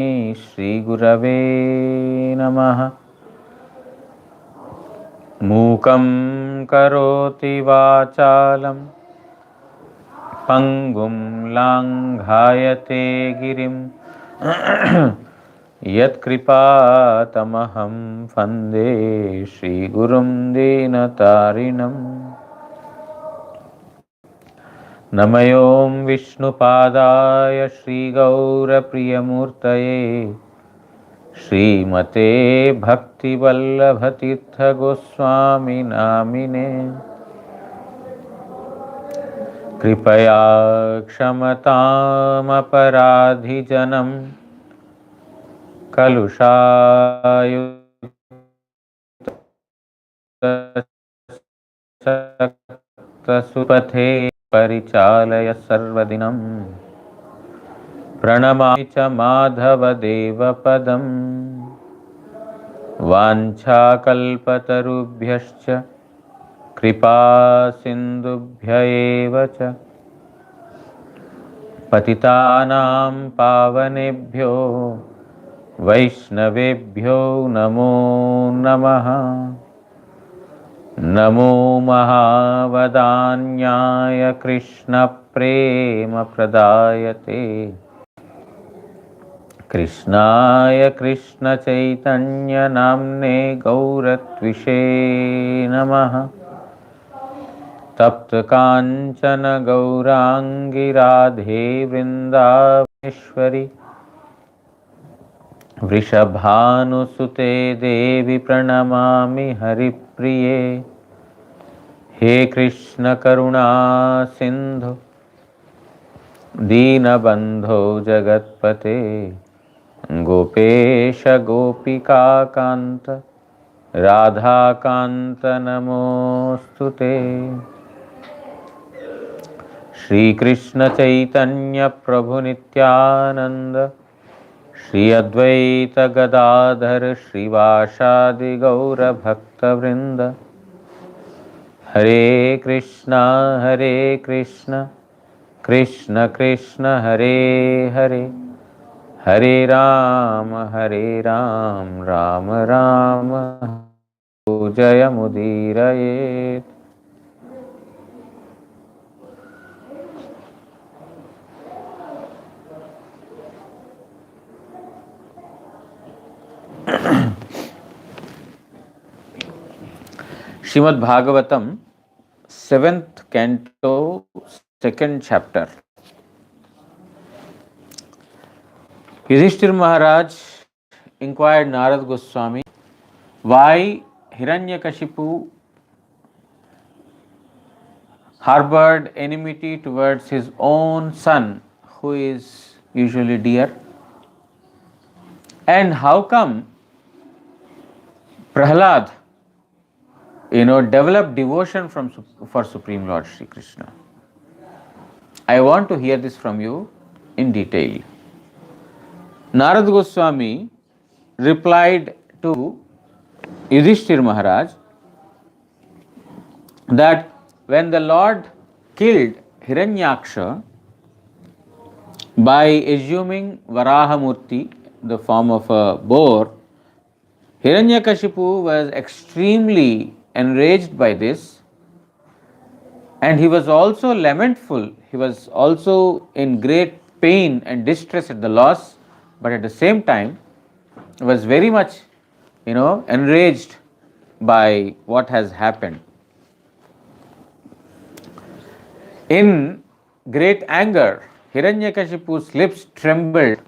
Shri Gurave Namaha. Mukam karoti vachalam pangum langhayate girim yat kripa tamaham vande Shri Gurum Dinatarinam. Namayom Vishnupadaya Shri Gaura Priyamurtaye Srimate Bhakti Vallabhatirtha Goswami Namine Kripaya Ksamatam Aparadhijanam Kalushayutta Supathe Parichalaya Sarvadinam Pranamami cha Madhava Deva Padam Vancha Kalpatarubhyascha Kripa Sindubhya eva cha Patitanam Pavanebhyo Vaishnavebhyo Namo Namaha. Namo Mahavadanyaya Krishna Prema Pradayate Krishnaya Krishna Chaitanya Namne Gauratvishe Namaha. Tapta Kanchana Gaurangi Radhe Vrindaveshwari Vrishabhanusute Devi Pranamami Haripriye. He Krishna Karuna Sindhu Deenabandho Jagatpate Gopesha Gopika Kanta Radha Kanta Namostute. Shri Krishna Chaitanya Prabhu Nityananda Shri Advaita Gadadhar Shri Vashadi Gaura Bhakta Vrinda. Hare Krishna Krishna Krishna Hare Hare Hare Ram Ram Ram Jaya Mudirayet. Srimad Bhagavatam, 7th canto, 2nd chapter. Yudhishthir Maharaj inquired Narad Goswami why Hiranyakasipu harbored enmity towards his own son, who is usually dear, and how come Prahlad developed devotion for Supreme Lord Shri Krishna. I want to hear this from you in detail. Narad Goswami replied to Yudhishthir Maharaj that when the Lord killed Hiranyaksha by assuming Varahamurti, the form of a boar, Hiranyakashipu was extremely enraged by this, and he was also lamentful. He was also in great pain and distress at the loss, but at the same time was very much enraged by what has happened. In great anger, Hiranyakashipu's lips trembled,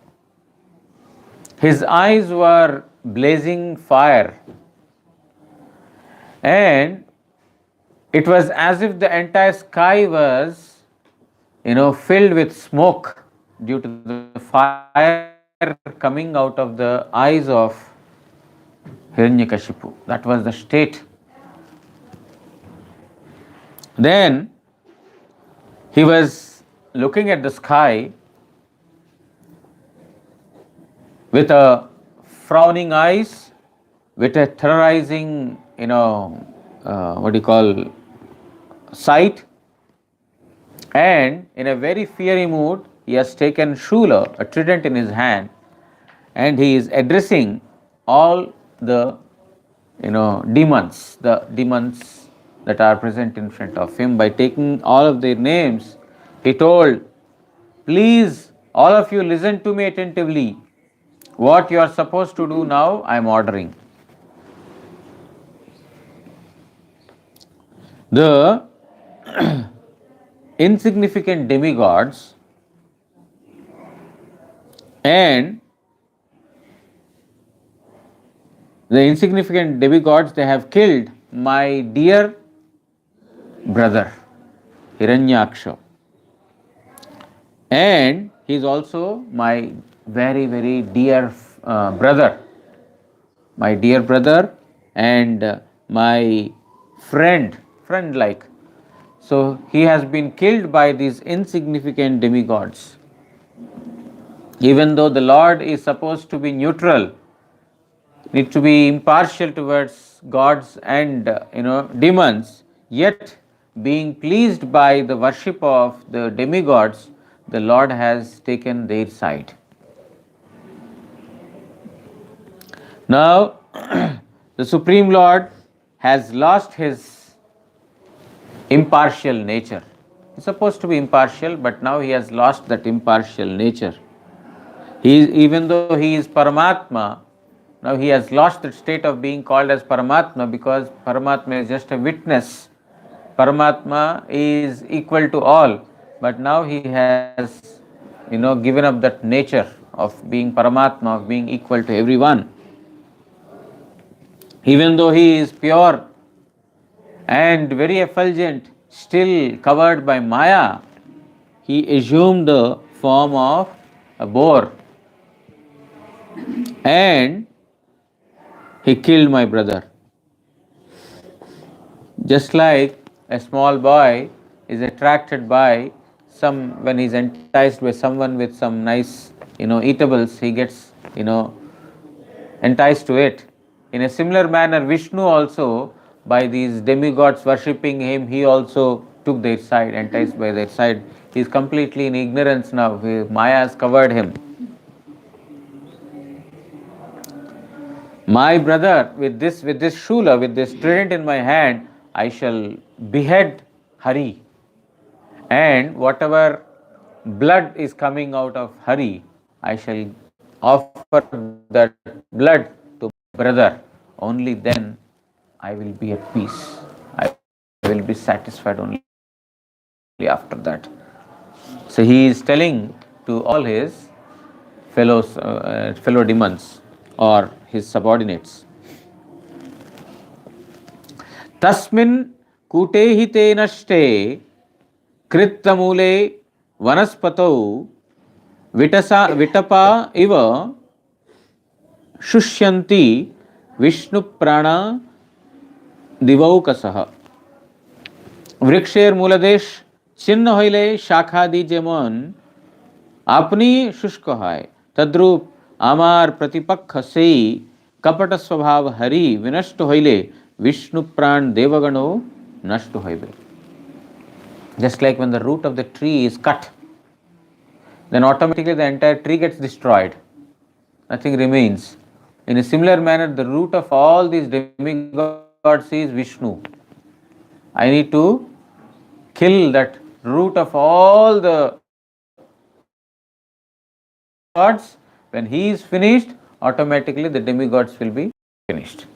his eyes were blazing fire, and it was as if the entire sky was filled with smoke due to the fire coming out of the eyes of Hiranyakashipu. That was the state. Then he was looking at the sky with a frowning eyes, with a terrorizing, sight, and in a very fiery mood, he has taken Shula, a trident, in his hand, and he is addressing all the demons, the demons that are present in front of him. By taking all of their names, he told, please, all of you, listen to me attentively. What you are supposed to do now, I am ordering. The insignificant demigods and they have killed my dear brother Hiranyaksha, and he is also my very very dear brother, my dear brother, and my friend like. So he has been killed by these insignificant demigods. Even though the Lord is supposed to be neutral, need to be impartial towards gods and demons, yet being pleased by the worship of the demigods, the Lord has taken their side. Now the Supreme Lord has lost his impartial nature. He is supposed to be impartial, but now he has lost that impartial nature. Even though he is Paramatma, now he has lost that state of being called as Paramatma, because Paramatma is just a witness. Paramatma is equal to all, but now he has given up that nature of being Paramatma, of being equal to everyone. Even though he is pure and very effulgent, still covered by Maya, he assumed the form of a boar and he killed my brother. Just like a small boy is attracted by when he is enticed by someone with some nice eatables, he gets enticed to it. In a similar manner, Vishnu also, by these demigods worshipping him, he also took their side, enticed by their side. He is completely in ignorance now. Maya has covered him. My brother, with this shula, with this trident in my hand, I shall behead Hari, and whatever blood is coming out of Hari, I shall offer that blood to my brother. Only then I will be at peace. I will be satisfied only after that. So he is telling to all his fellow demons or his subordinates. तस्मिन् कूटे हि ते नष्टे कृत्तमूले वनस्पतौ विटपा इव शुष्यन्ति विष्णुप्राणा दिवौकसः। वृक्षेर मूलदेश छिन्न हইলে শাখাদি যেমন আপনি শুষ্ক হয়, তদ্রূপ আমার প্রতিপক্ষ সেই কপট স্বভাব হরি বিনষ্ট হইলে Vishnu Pran Devagano Nashtu Haibe. Just like when the root of the tree is cut, then automatically the entire tree gets destroyed. Nothing remains. In a similar manner, the root of all these demigods is Vishnu. I need to kill that root of all the gods. When he is finished, automatically the demigods will be finished.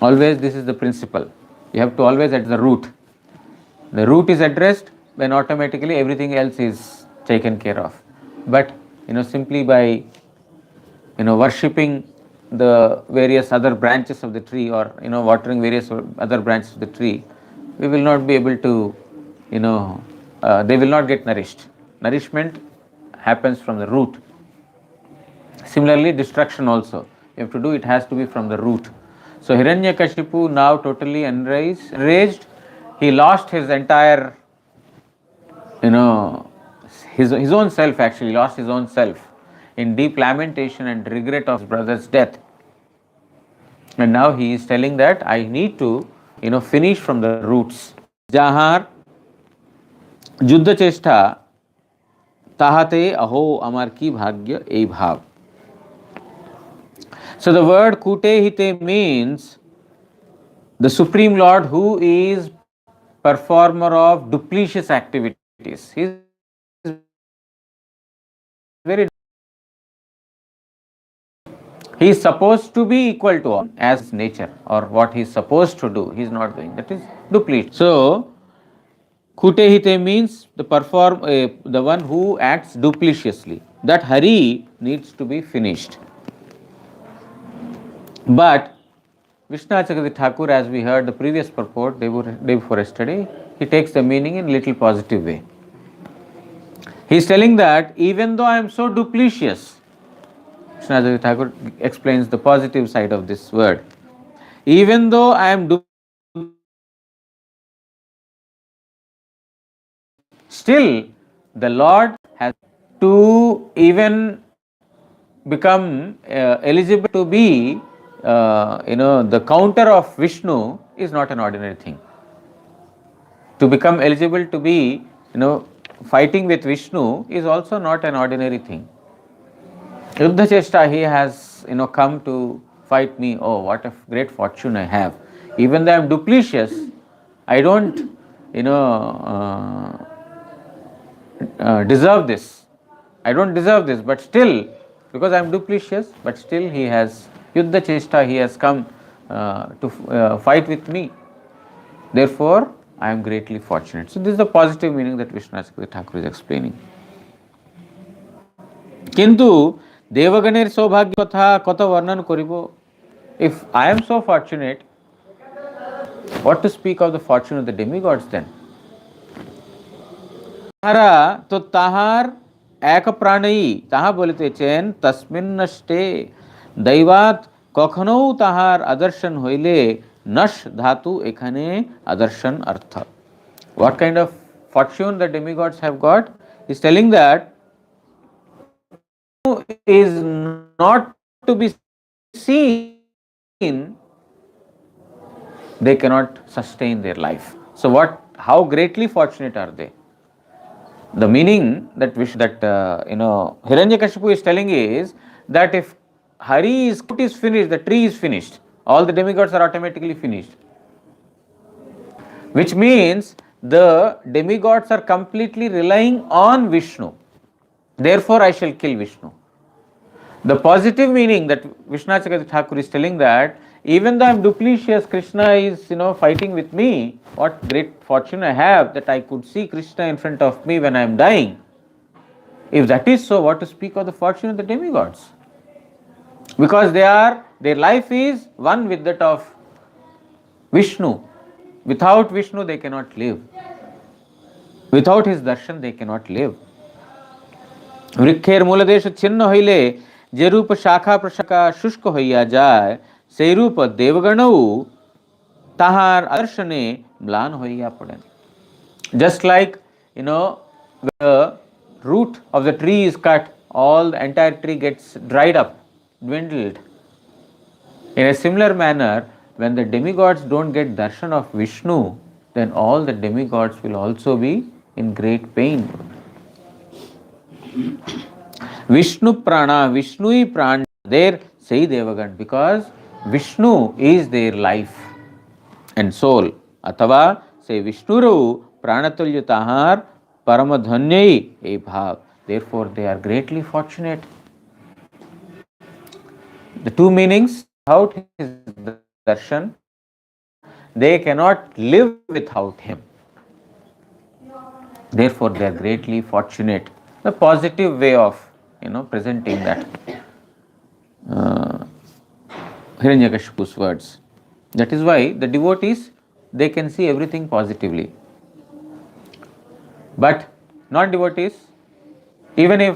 Always this is the principle. You have to always at the root. The root is addressed, then automatically everything else is taken care of. But simply by worshipping the various other branches of the tree, or watering various other branches of the tree, we will not be able to they will not get nourished. Nourishment happens from the root. Similarly, destruction also, you have to do, it has to be from the root. So Hiranyakasipu, now totally enraged, he lost his entire, his own self, actually lost his own self in deep lamentation and regret of his brother's death. And now he is telling that I need to finish from the roots. Jahar Juddha Chesta তাহাতে আহো আমার কি ভাগ্য, এই ভাব। So the word kutehite means the Supreme Lord who is performer of duplicitous activities. He is very, he is supposed to be equal to all as nature, or what he is supposed to do, he is not doing. That is duplicit. So kutehite means the one who acts duplicitously. That Hari needs to be finished. But Vishnachakati Thakur, as we heard the previous purport day before yesterday, he takes the meaning in a little positive way. He is telling that even though I am so duplicitous, Vishnachakati Thakur explains the positive side of this word. Even though I am still the Lord has to even become eligible to be the counter of Vishnu is not an ordinary thing. To become eligible to be fighting with Vishnu is also not an ordinary thing. Yuddha Chesta, he has come to fight me. Oh, what a great fortune I have. Even though I am duplicitous, I don't deserve this. I don't deserve this, but still, because I am duplicitous, but still he has Yuddha Chesta, he has come to fight with me. Therefore, I am greatly fortunate. So this is the positive meaning that Vishnachakati Thakur is explaining. কিন্তু দেবগণের সৌভাগ্য কথা কত বর্ণন করিব? If I am so fortunate, what to speak of the fortune of the demigods then? তাহারা তো তাহার এক প্রাণেই তাহা বলিতেছেন তস্মিন নষ্টে দৈবাত কখনো তাহার আদর্শন হইলে নশ ধাতু এখানে আদর্শন অর্থ। What kind of fortune the demigods have got? He is telling that is not to be seen, they cannot sustain their life. So how greatly fortunate are they? The meaning that Hiranyakasipu is telling is that if Hari is finished, the tree is finished, all the demigods are automatically finished. Which means the demigods are completely relying on Vishnu. Therefore, I shall kill Vishnu. The positive meaning that Vishnachakati Thakur is telling that even though I am duplicitous, Krishna is fighting with me. What great fortune I have that I could see Krishna in front of me when I am dying. If that is so, what to speak of the fortune of the demigods? Because their life is one with that of Vishnu. Without Vishnu they cannot live. Without his darshan they cannot live. বৃক্ষের মূলদেশ ছিন্ন হইলে যেরূপ শাখা প্রশাখা শুষ্ক হইয়া যায়, সেই রূপ দেবগণও তাহার আদর্শনে ম্লান হইয়া পড়েন। Just like the root of the tree is cut, all the entire tree gets dried up, dwindled. In a similar manner, when the demigods don't get darshan of Vishnu, then all the demigods will also be in great pain. Vishnu prana, Vishnui pran, there say Devagan, because Vishnu is their life and soul. Athava say Vishnuru pranatulya tahar paramadhanyai e bhav. Therefore, they are greatly fortunate. The two meanings, without his darshan, they cannot live without him. Therefore, they are greatly fortunate. The positive way of presenting that Hiranyakashipu's words. That is why the devotees, they can see everything positively. But non-devotees, even if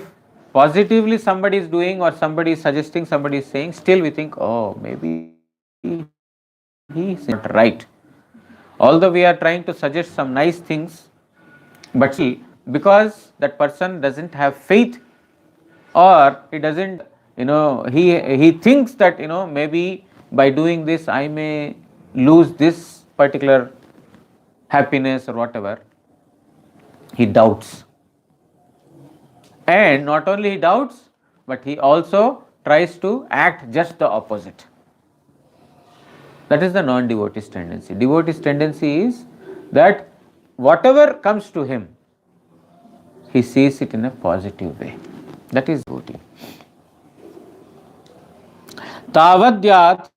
positively somebody is doing or somebody is suggesting, somebody is saying, still we think, oh, maybe he is not right. Although we are trying to suggest some nice things, but still, because that person doesn't have faith, or he doesn't, he thinks that maybe by doing this I may lose this particular happiness or whatever, he doubts. And not only he doubts, but he also tries to act just the opposite. That is the non-devotee's tendency. Devotee's tendency is that whatever comes to him, he sees it in a positive way. That is devotee. Tavadyat,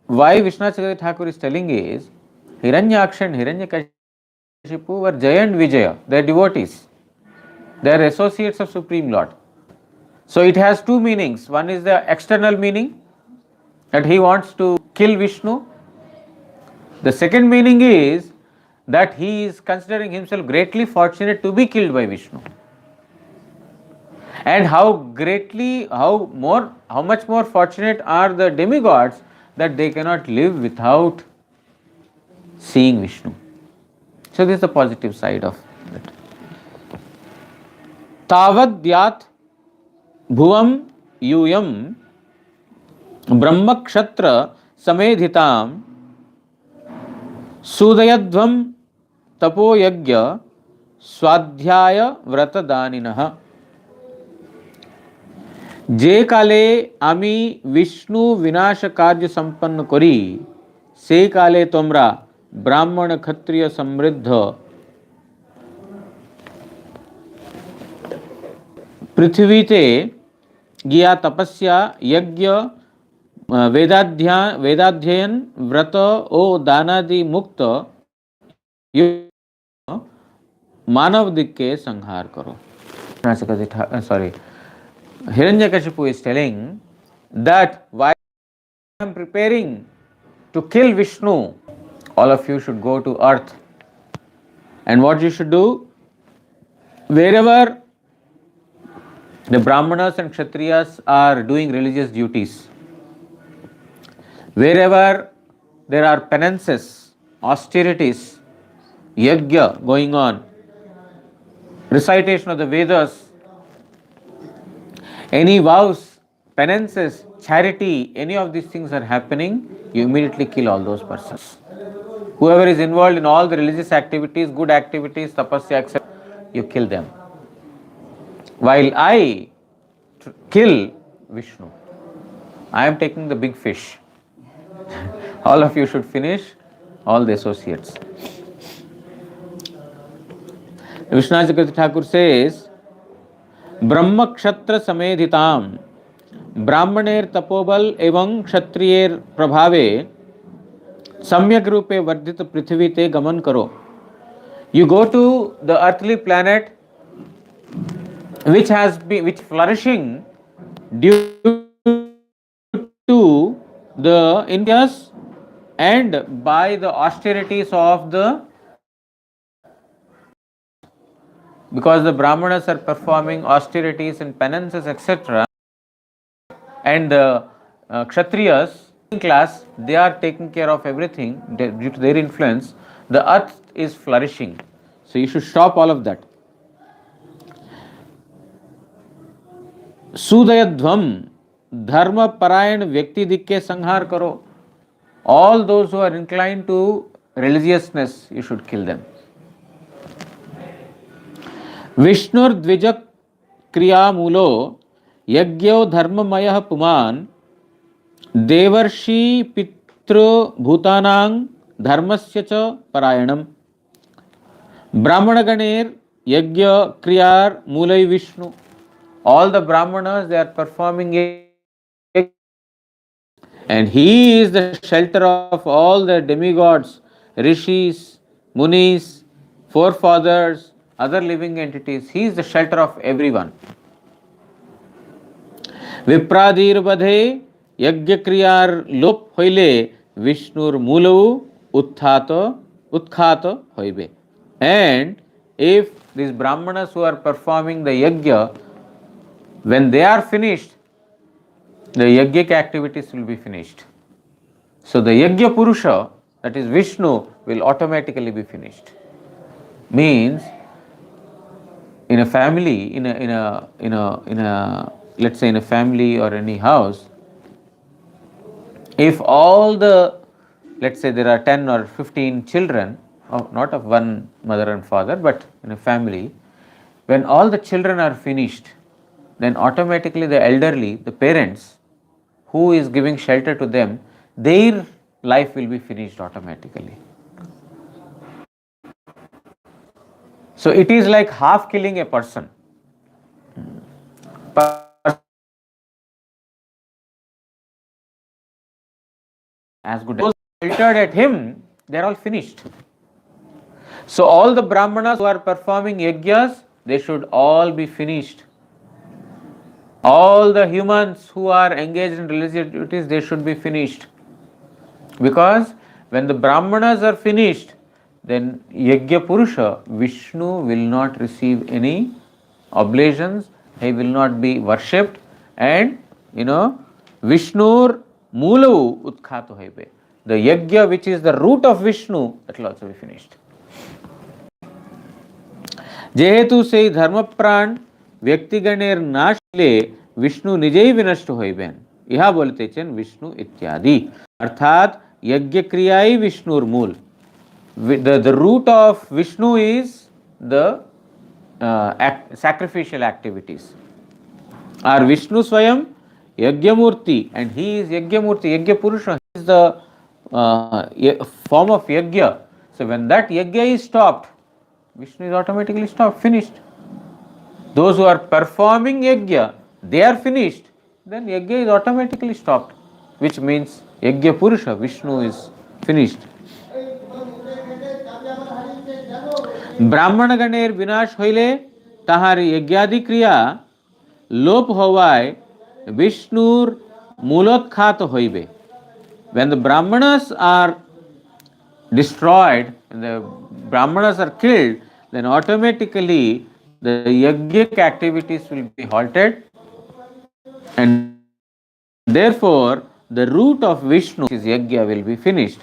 why Vishwanath Chakravarti Thakur is telling is, Hiranyaksha and Hiranyakasipu were Jaya and Vijaya. They are devotees. They are associates of Supreme Lord. So it has two meanings. One is the external meaning, that he wants to kill Vishnu. The second meaning is that he is considering himself greatly fortunate to be killed by Vishnu. And how much more fortunate are the demigods that they cannot live without seeing Vishnu. So this is the positive side of it. Tavadyat bhuvam yuyam brahma ksatra samedhitam sudayadvam tapo yagya swadhyaya vrata daninah. যে কালে আমি বিষ্ণু বিনাশ কার্য সম্পন্ন করি, সেই কালে তোমরা ব্রাহ্মণ ক্ষত্রিয় সমৃদ্ধ পৃথিবীতে গিয়া তপস্যা যজ্ঞ वेदाध्ययन व्रत ओ दानादि मुक्त मानव दिक के संहार करो. Sorry, Hiranyakasipu is telling that while I am preparing to kill Vishnu, all of you should go to earth. And what you should do? Wherever the Brahmanas and Kshatriyas are doing religious duties, wherever there are penances, austerities, yajna going on, recitation of the Vedas, any vows, penances, charity, any of these things are happening, you immediately kill all those persons. Whoever is involved in all the religious activities, good activities, tapasya, etc., you kill them. While I kill Vishnu, I am taking the big fish. All of you should finish all the associates. Vishwanath Chakravarti Thakur says, ब्रह्म क्षत्र समेधिताम ब्राह्मणेर तपोबल एवं क्षत्रियेर प्रभावे सम्यक रूपे वर्धित पृथ्वी ते गमन करो. You go to the earthly planet which flourishing due to the Indias and by the austerities of the, because the Brahmanas are performing austerities and penances, etc., and the Kshatriyas class, they are taking care of everything due to their influence, the earth is flourishing. So you should stop all of that. Sudayadvam dharma parayan vyakti dikke sanghar karo. All those who are inclined to religiousness, you should kill them. विष्णुर द्विज क्रिया मूलो यज्ञो धर्ममयः पुमान देवर्षि पितृ भूतानां धर्मस्य च परायणम. ब्राह्मण गणेर यज्ञ क्रियार मूलय Vishnu. All the Brahmanas, they are performing it, and he is the shelter of all the demigods, rishis, munis, forefathers, other living entities. He is the shelter of everyone. विप्रादीर बधे यज्ञ क्रियार लोप होइले विष्णुर मूलउ उत्खात होइबे. And if these Brahmanas who are performing the yajna, when they are finished, the yajnic activities will be finished. So the yajna purusha, that is Vishnu, will automatically be finished. Means in a family, in a let's say in a family or any house, if all the, let's say there are 10 or 15 children, not of one mother and father, but in a family, When all the children are finished, then automatically the elderly, the parents, who is giving shelter to them, their life will be finished automatically. So it is like half killing a person. As good as sheltered at him, they are all finished. So all the Brahmanas who are performing yajnas, they should all be finished. All the humans who are engaged in religious duties, they should be finished. Because when the Brahmanas are finished, then Yajna Purusha, Vishnu will not receive any oblations, he will not be worshipped, and Vishnur Mulavu Utkhato Haibe. The Yajna which is the root of Vishnu, that will also be finished. যেহেতু সেই ধর্মপ্রাণ ব্যক্তিগণের নাশ হলে বিষ্ণু নিজেই বিনষ্ট হইবেন, ইহা বলিতেছেন বিষ্ণু ইত্যাদি। অর্থাৎ যজ্ঞ ক্রিয়াই বিষ্ণুর মূল। The root of Vishnu is the sacrificial activities. Or Vishnu Swayam Yagyamurti, and he is Yagyamurti, Yajna Purusha, he is the form of Yajna. So when that Yajna is stopped, Vishnu is automatically stopped, finished. Those who are performing Yajna, they are finished, then Yajna is automatically stopped, which means Yajna Purusha, Vishnu is finished. ব্রাহ্মণগণের বিনাশ হইলে তাহার যজ্ঞাদি ক্রিয়া লোপ হওয়ায় বিষ্ণুর মূলোৎখাত হইবে। When the Brahmanas are destroyed, when the Brahmanas are killed, then automatically the yajnic activities will be halted, and therefore the root of Vishnu, which is yajna, will be finished.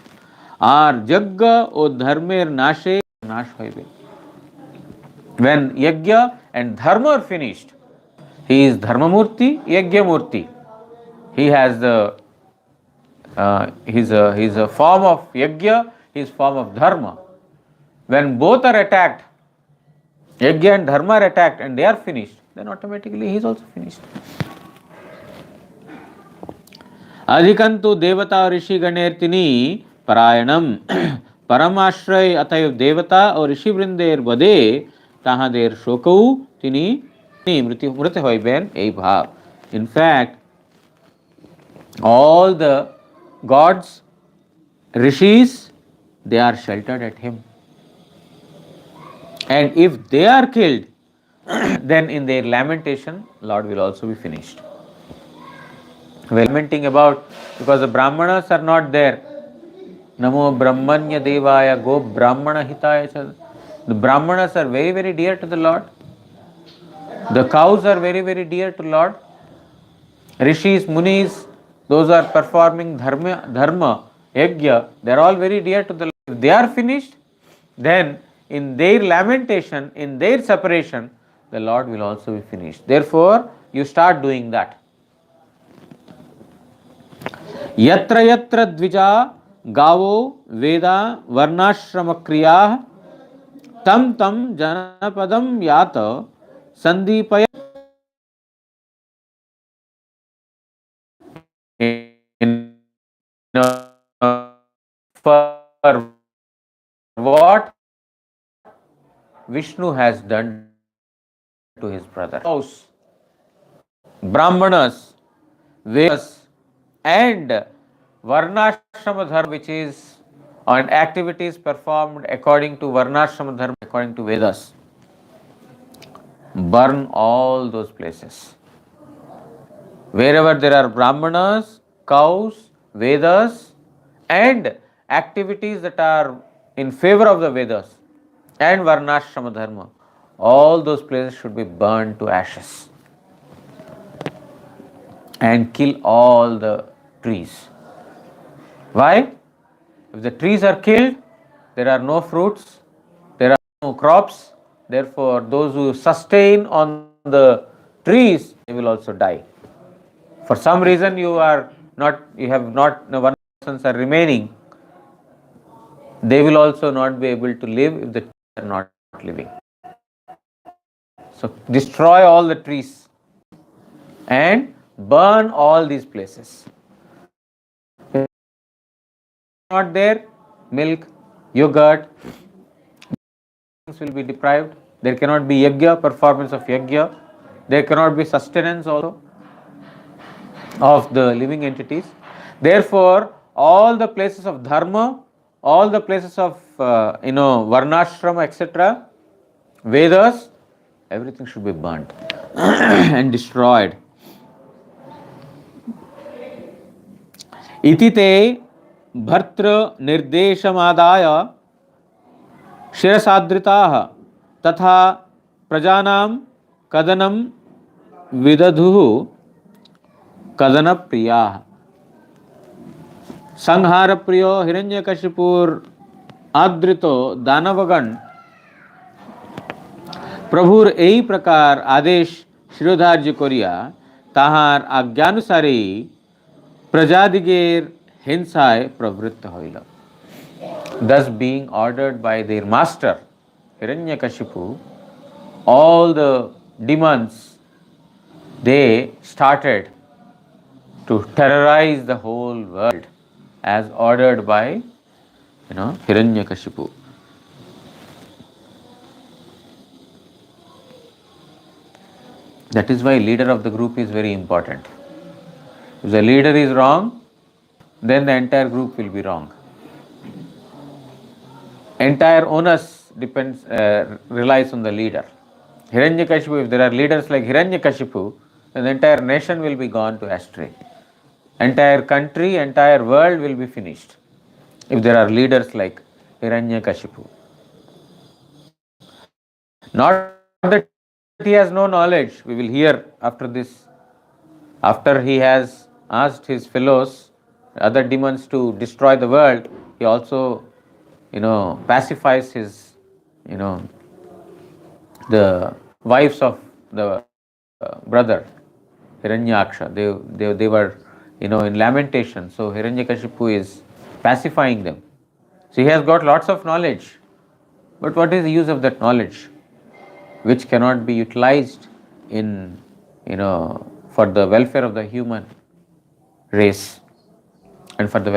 আর যজ্ঞ ও ধর্মের নাশে নাশ হইবে। When yajna and dharma are finished, he is dharmamurti, yajna murti. He has the he's a form of yajna, he is form of dharma. When both are attacked, yajna and dharma are attacked, and they are finished, then automatically he is also finished. अधिकंतु देवता और ऋषि गणेर तिनी परायणम परमाश्रय अतएव देवता और ऋषि वृंदेर बदे তাহাদের শোকও তিনি মৃত্যু হইবেন এই ভাব। In fact, all the gods, rishis, they are sheltered at him, and if they are killed, then in their lamentation Lord will also be finished. We are lamenting about, because the Brahmanas are not there. Namo Brahmanya Devaya Go Brahmana Hitaya Cha. The Brahmanas are very, very dear to the Lord. The cows are very, very dear to Lord. Rishis, Munis, those are performing dharma, yajna, they are all very dear to the Lord. If they are finished, then in their lamentation, in their separation, the Lord will also be finished. Therefore, you start doing that. Yatra yatra dvija gavo veda varnashrama kriya tam tam janapadam yata sandipaya. For what Vishnu has done to his brother. Brahmanas, Vedas, and Varnashrama Dharma, which is on activities performed according to Varnashrama Dharma, according to Vedas. Burn all those places. Wherever there are Brahmanas, cows, Vedas, and activities that are in favor of the Vedas and Varnashrama Dharma, all those places should be burned to ashes. And kill all the trees. Why? If the trees are killed, there are no fruits, there are no crops. Therefore, those who sustain on the trees, they will also die. For some reason, you have not, one persons are remaining, they will also not be able to live if the trees are not living. So destroy all the trees and burn all these places. Not there, milk, yogurt will be deprived. There cannot be yajna, performance of yajna. There cannot be sustenance also of the living entities. Therefore, all the places of dharma, all the places of varnashrama, etc., Vedas, everything should be burnt and destroyed. इति ते भर्तृ निर्देशमादाय शिरसादृताः तथा प्रजानां कदनं विदधुः कदन प्रियाः। संहार प्रियो हिरण्यकशिपुर आदृतो दानवगण प्रभुर এই প্রকার আদেশ শিরোধার্য করিয়া তাহার আজ্ঞানুসারে প্রজাদিগের হিংসায় প্রবৃত্ত হইল। Thus being ordered by their master Hiranyakashipu, all the demons, they started to terrorize the whole world as ordered by Hiranyakashipu. That is why leader of the group is very important. If the leader is wrong, then the entire group will be wrong. Entire onus relies on the leader. Hiranyakashipu, if there are leaders like Hiranyakashipu, then the entire nation will be gone to astray. Entire country, entire world will be finished if there are leaders like Hiranyakashipu. Not that he has no knowledge. We will hear after this. After he has asked his fellows, other demons, to destroy the world, he also, pacifies his, the wives of the brother Hiranyaksha. They were, in lamentation. So Hiranyakashipu is pacifying them. So he has got lots of knowledge. But what is the use of that knowledge, which cannot be utilized in, for the welfare of the human race and for the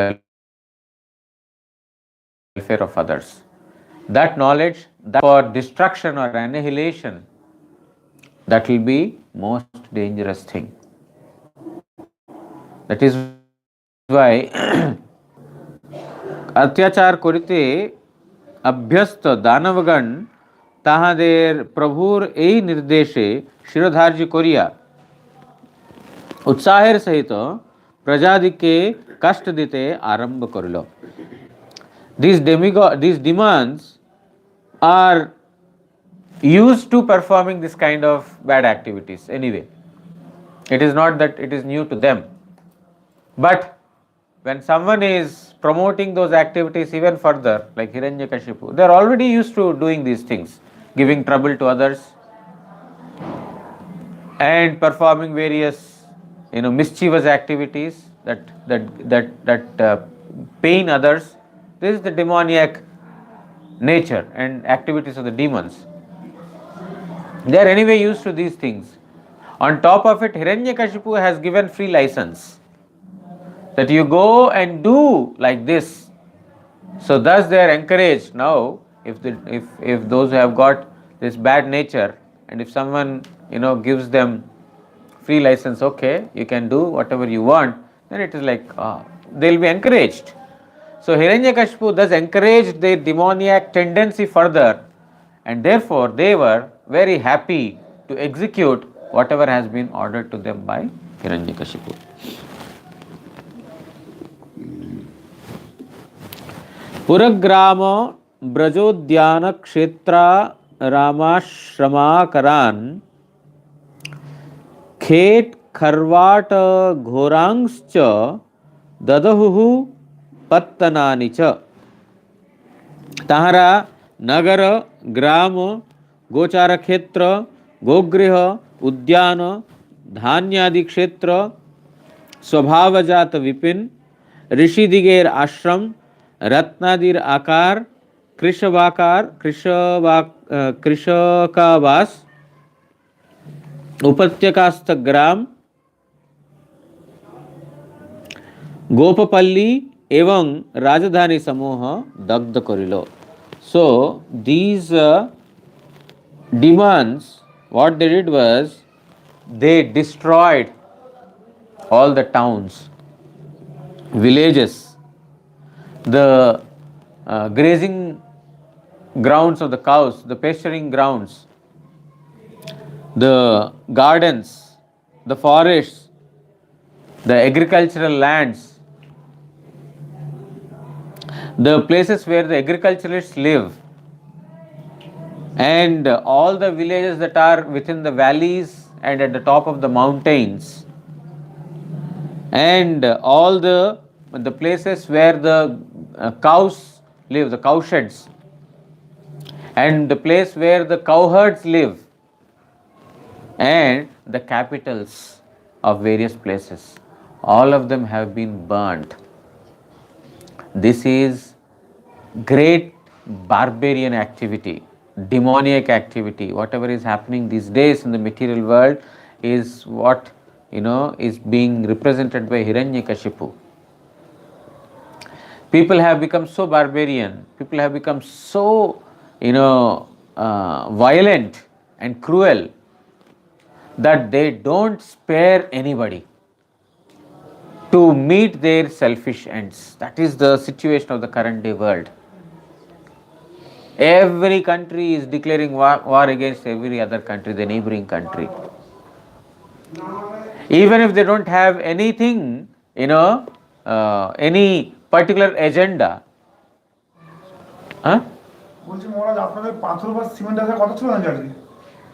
welfare of others? That knowledge, that for destruction or annihilation, that will be most dangerous thing. That is why अत्याचार करिते अभ्यस्त दानवगण তাহাদের প্রভুর এই নির্দেশে শিরোধার্য করিয়া উৎসাহের সহিত প্রজাদিকে কষ্ট দিতে আরম্ভ করিল। These demons are used to performing this kind of bad activities anyway. It is not that it is new to them. But when someone is promoting those activities even further, like Hiranyakashipu, they are already used to doing these things, giving trouble to others and performing various mischievous activities that pain others. This is the demoniac nature and activities of the demons. They are anyway used to these things. On top of it, Hiranyakashipu has given free license that you go and do like this. So thus they are encouraged now. If those who have got this bad nature, and if someone gives them free license, okay, you can do whatever you want, then it is like they will be encouraged. So Hiranyakashipu thus encouraged their demoniac tendency further, and therefore they were very happy to execute whatever has been ordered to them by Hiranyakashipu. पुरग्राम ब्रजोद्यान क्षेत्र रामाश्रमाकरान खेट खर्वाट घोरांश्च ददहुः पत्तनानि च। ताहरा नगर ग्राम गोचार क्षेत्र गोगृह उद्यान धान्यादि क्षेत्र स्वभावजात विपिन ऋषिदिगेर आश्रम रत्नादिर आकार कृषकावास উপত্যকাস্থ গ্রাম গোপপল্লী এবং রাজধানী সমূহ দগ্ধ করিল। So these demons, what they did was they destroyed all the towns, villages, the grazing grounds of the cows, the pasturing grounds, the gardens, the forests, the agricultural lands, the places where the agriculturists live, and all the villages that are within the valleys and at the top of the mountains, and all the places where the cows live, the cow sheds, and the place where the cowherds live, and the capitals of various places, all of them have been burnt. This is great barbarian activity, demoniac activity. Whatever is happening these days in the material world is what is being represented by Hiranyakasipu. People have become so barbarian, people have become so violent and cruel that they don't spare anybody to meet their selfish ends. That is the situation of the current day world. Every country is declaring war against every other country, the neighboring country. Even if they don't have anything, any particular agenda. Huh? বলছি মহারাজ আপনাদের পাথর বা cement আসার কথা ছিল না জানি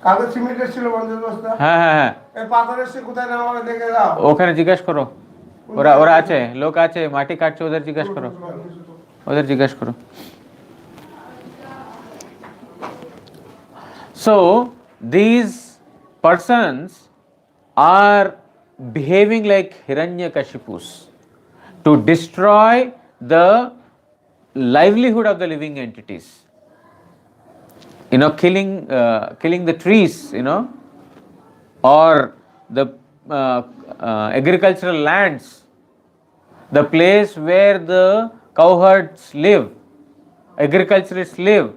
কাদের cement এসেছিল বন্ধের বস্তা হ্যাঁ হ্যাঁ হ্যাঁ এই পাথর এসে কোথায় নামা হবে দেখে দাও ওখানে জিজ্ঞাসা করো ওরা ওরা আছে লোক আছে মাটি কাটছে ওদের জিজ্ঞাসা করো ওদের জিজ্ঞাসা করো So these persons are behaving like Hiranyakashipus to destroy the livelihood of the living entities. Killing the trees, or the agricultural lands, the place where the cowherds live, agriculturists live.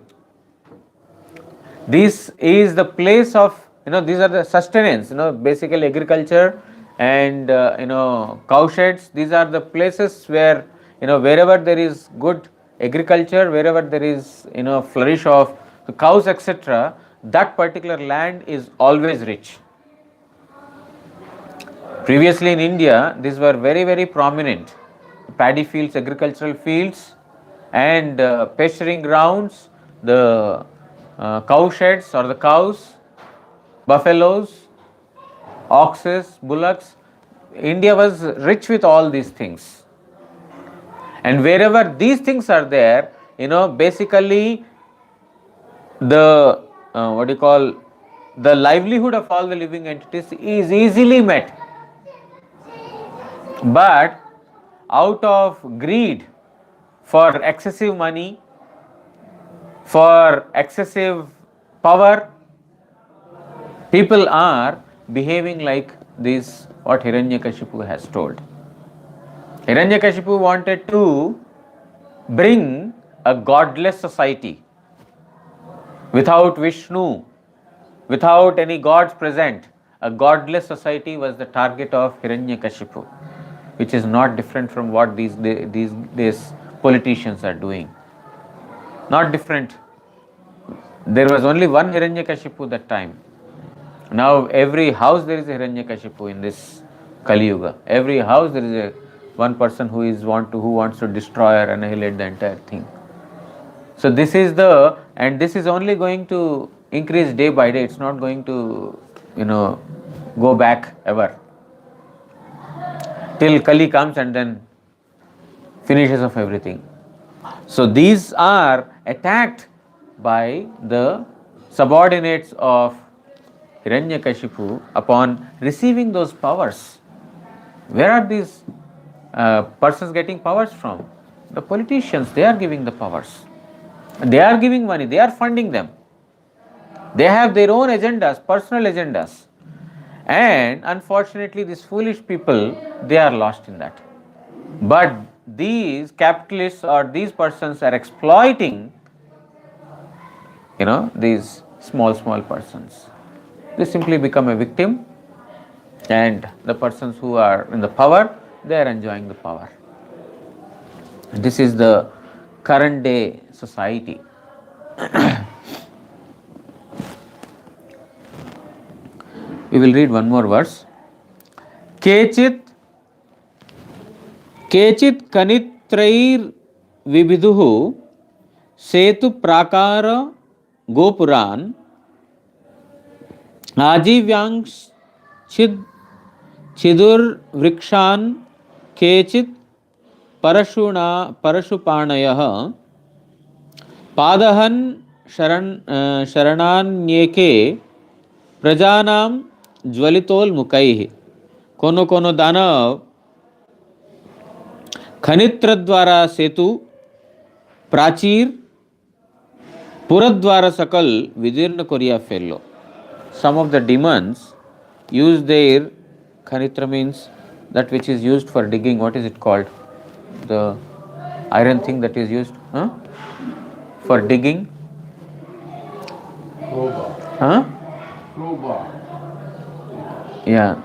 This is the place of, these are the sustenance, basically agriculture and, cow sheds. These are the places where, wherever there is good agriculture, wherever there is, flourish of the cows, etc., that particular land is always rich. Previously in India, these were very, very prominent. Paddy fields, agricultural fields, and pasturing grounds, the cow sheds or the cows, buffaloes, oxes, bullocks. India was rich with all these things. And wherever these things are there, basically the the livelihood of all the living entities is easily met. But out of greed for excessive money, for excessive power, people are behaving like this, what Hiranyakashipu has told. Hiranyakashipu wanted to bring a godless society without Vishnu, without any gods present. A godless society was the target of Hiranyakashipu, which is not different from what these days politicians are doing. Not different. There was only one Hiranyakashipu that time. Now every house there is a Hiranyakashipu in this Kali Yuga. Every house there is one person who wants to destroy or annihilate the entire thing. So this is only going to increase day by day. It's not going to go back ever till Kali comes and then finishes of everything. So these are attacked by the subordinates of Hiranyakashipu upon receiving those powers. Where are these persons getting powers from? The politicians, they are giving the powers. They are giving money, they are funding them. They have their own agendas, personal agendas. And unfortunately, these foolish people, they are lost in that. But these capitalists or these persons are exploiting, these small persons. They simply become a victim, and the persons who are in the power, they are enjoying the power. This is the current day society. We will read one more verse. Kechit kanitrair vibiduhu setu prakara gopuran आजीव्यांश छिदुर वृक्षान केचित परशुपाणयः पादहन शरणान्येके प्रजानां ज्वलितोल्मुखैः कोनो कोनो दानव खनित्र द्वारा सेतु प्राचीर पुरद्वारा सकल विदीर्ण कोरिया फेलो. Some of the demons use their khanitra, means that which is used for digging. What is it called? The iron thing that is used for digging. Crowbar. Yeah,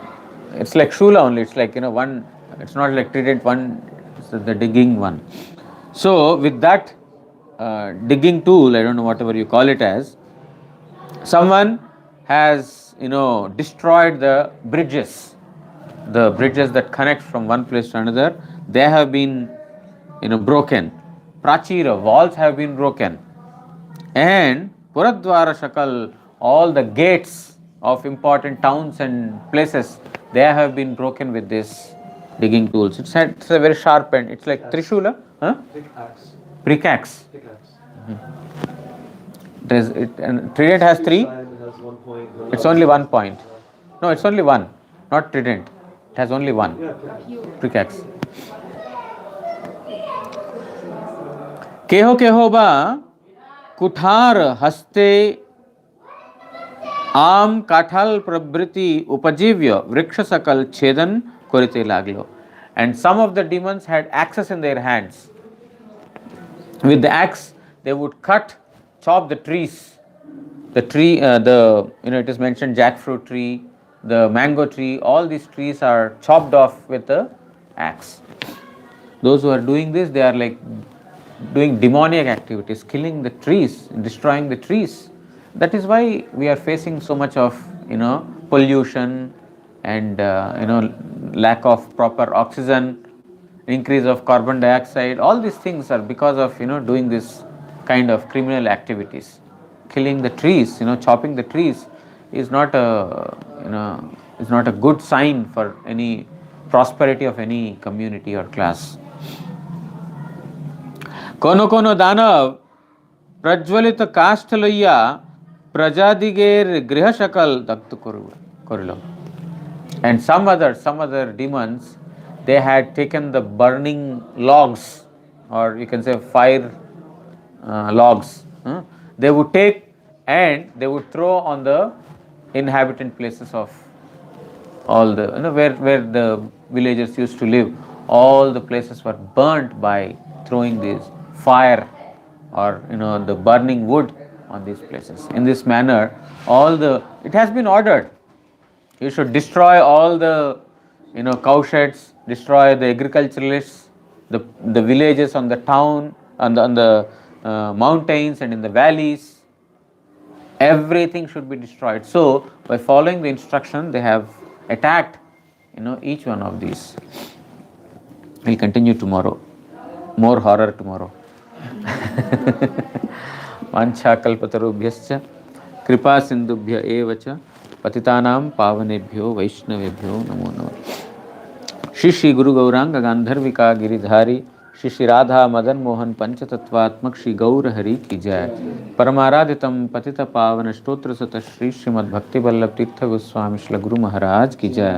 it's like shula only. It's like one. It's not like trident one. It's the digging one. So with that digging tool, I don't know whatever you call it as, someone has destroyed the bridges that connect from one place to another. They have been broken. Prachira, walls have been broken, and Puradwara Shakal, all the gates of important towns and places, they have been broken with this digging tools. It's a very sharp end. It's like Trishula, Pickaxe. And trident has three. It's only 1 point. No, it's only one, not trident. It has only one. Pickaxe. केहो बा कुठार हस्ते आम काठाल प्रवृत्ति उपजीव्य वृक्ष सकल छेदन कोरिते लागलो. And some of the demons had axes in their hands. With the axe, they would chop the trees. The tree, it is mentioned jackfruit tree, the mango tree, all these trees are chopped off with the axe. Those who are doing this, they are like doing demoniac activities, killing the trees, destroying the trees. That is why we are facing so much of pollution and lack of proper oxygen, increase of carbon dioxide. All these things are because of doing this kind of criminal activities. Killing the trees, chopping the trees is not a good sign for any prosperity of any community or class. कोनो कोनो दानव प्रज्वलित काष्ठलय्या प्रजादिगेर गृह शकल दग्ध करिलो. And some other demons, they had taken the burning logs, or you can say fire logs. They would take and they would throw on the inhabitant places of all the where the villagers used to live. All the places were burnt by throwing these fire or the burning wood on these places. In this manner, it has been ordered. You should destroy all the cow sheds, destroy the agriculturalists, the villages on the town, on the mountains and in the valleys. Everything should be destroyed. So by following the instruction, they have attacked each one of these. We'll continue tomorrow. More horror tomorrow. वाञ्छा कल्पतरुभ्यश्च कृपा सिन्धुभ्य एव च पतितानां पावनेभ्यो वैष्णवेभ्यो नमो नमः. श्री श्री गुरु गौरांग गांधर्विका गिरिधारी श्री श्री राधा मदन मोहन पंचतत्वात्मक श्री गौर हरि की जय. परमाराधितम पतित पावन स्तोत्र सत श्री श्रीमद् भक्ति वल्लभ तीर्थ गोस्वामी श्री गुरु महाराज की जय.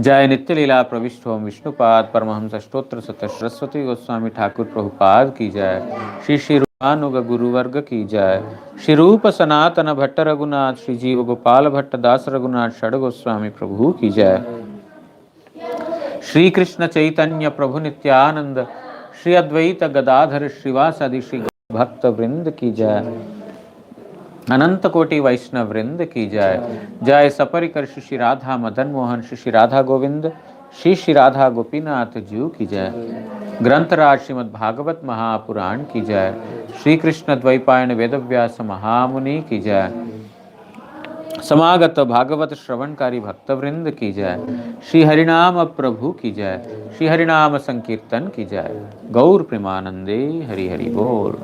जय नित्य लीला प्रविष्ट ओम विष्णुपाद परमहंस स्तोत्र सत सरस्वती गोस्वामी ठाकुर प्रभुपाद की जय। श्री श्री रूपानुग गुरुवर्ग की जय। श्री रूप सनातन भट्ट रघुनाथ श्री जीव गोपाल भट्ट दास रघुनाथ षड गोस्वामी प्रभु की जय। श्री कृष्ण चैतन्य प्रभु नित्यानंद श्री अद्वैत गदाधर श्रीवासादि श्री भक्त वृंद की जय। अनंत कोटि वैष्णव वृंद की जय। जय सपरिकर श्री राधा मदन मोहन श्री राधा गोविंद श्री राधा गोपीनाथ जीव की जय। ग्रंथराज श्रीमद् भागवत महापुराण की जय। श्री कृष्ण द्वैपायन वेदव्यास महामुनि की जय। समागत भागवत श्रवणकारी भक्तवृंद की जय। श्री हरिनाम प्रभु की जय। श्री हरिनाम संकीर्तन की जय। गौर प्रेमानंदे हरि हरि बोल।